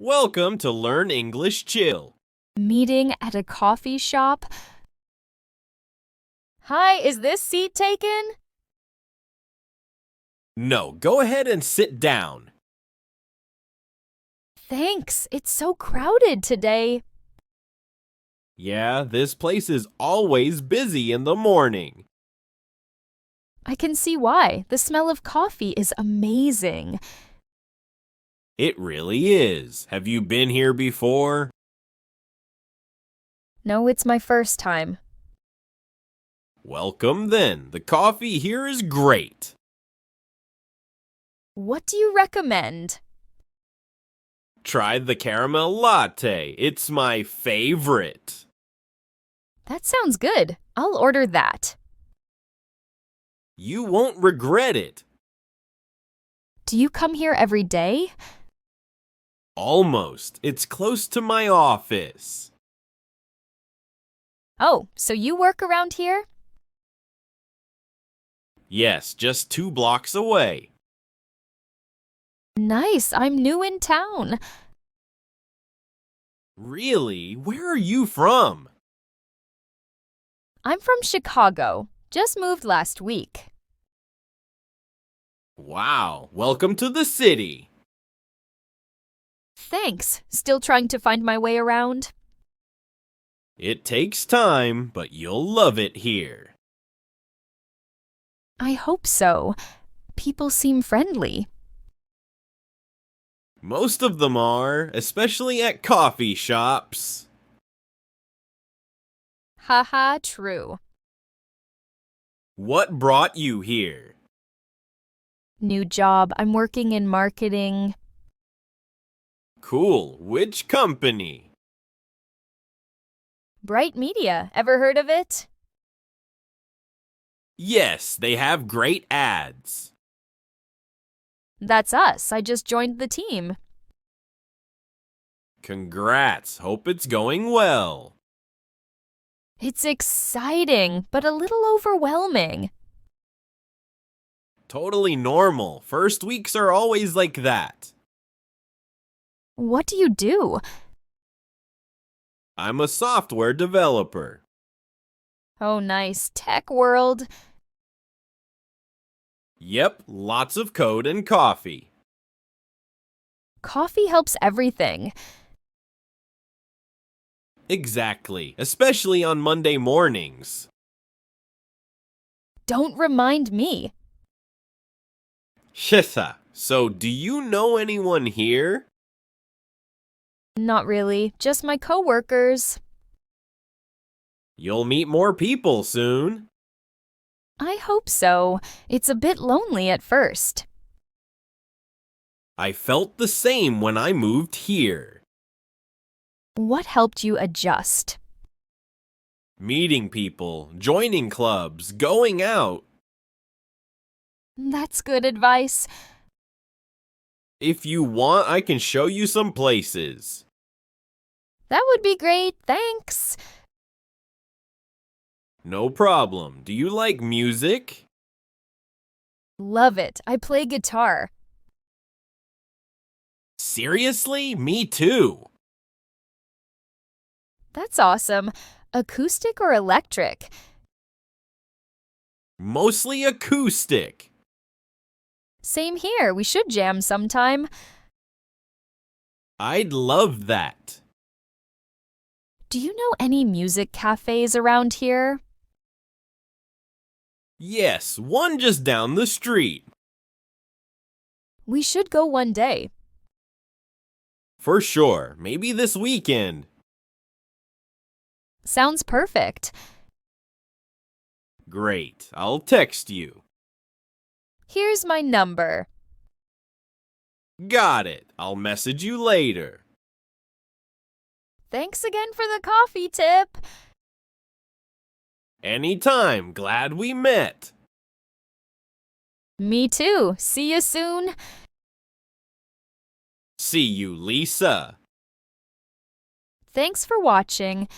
Welcome to Learn English Chill. Meeting at a coffee shop? Hi, is this seat taken? No, go ahead and sit down. Thanks, it's so crowded today. Yeah, this place is always busy in the morning. I can see why. The smell of coffee is amazing. It really is. Have you been here before? No, it's my first time. Welcome then. The coffee here is great. What do you recommend? Try the caramel latte. It's my favorite. That sounds good. I'll order that. You won't regret it. Do you come here every day? Almost. It's close to my office. Oh, so you work around here? Yes, just 2 blocks away. Nice, I'm new in town. Really? Where are you from? I'm from Chicago. Just moved last week. Wow, welcome to the city. Thanks. Still trying to find my way around? It takes time, but you'll love it here. I hope so. People seem friendly. Most of them are, especially at coffee shops. Haha, true. What brought you here? New job. I'm working in marketing. Cool. Which company? Bright Media. Ever heard of it? Yes, they have great ads. That's us. I just joined the team. Congrats. Hope it's going well. It's exciting, but a little overwhelming. Totally normal. First weeks are always like that. What do you do? I'm a software developer. Oh, nice. Tech world. Yep, lots of code and coffee. Coffee helps everything. Exactly, especially on Monday mornings. Don't remind me. Shitha, so do you know anyone here? Not really. Just my coworkers. You'll meet more people soon. I hope so. It's a bit lonely at first. I felt the same when I moved here. What helped you adjust? Meeting people, joining clubs, going out. That's good advice. If you want, I can show you some places. That would be great, thanks. No problem. Do you like music? Love it. I play guitar. Seriously? Me too. That's awesome. Acoustic or electric? Mostly acoustic. Same here. We should jam sometime. I'd love that. Do you know any music cafes around here? Yes, one just down the street. We should go one day. For sure. Maybe this weekend. Sounds perfect. Great. I'll text you. Here's my number. Got it. I'll message you later. Thanks again for the coffee tip. Anytime. Glad we met. Me too. See you soon. See you, Lisa. Thanks for watching.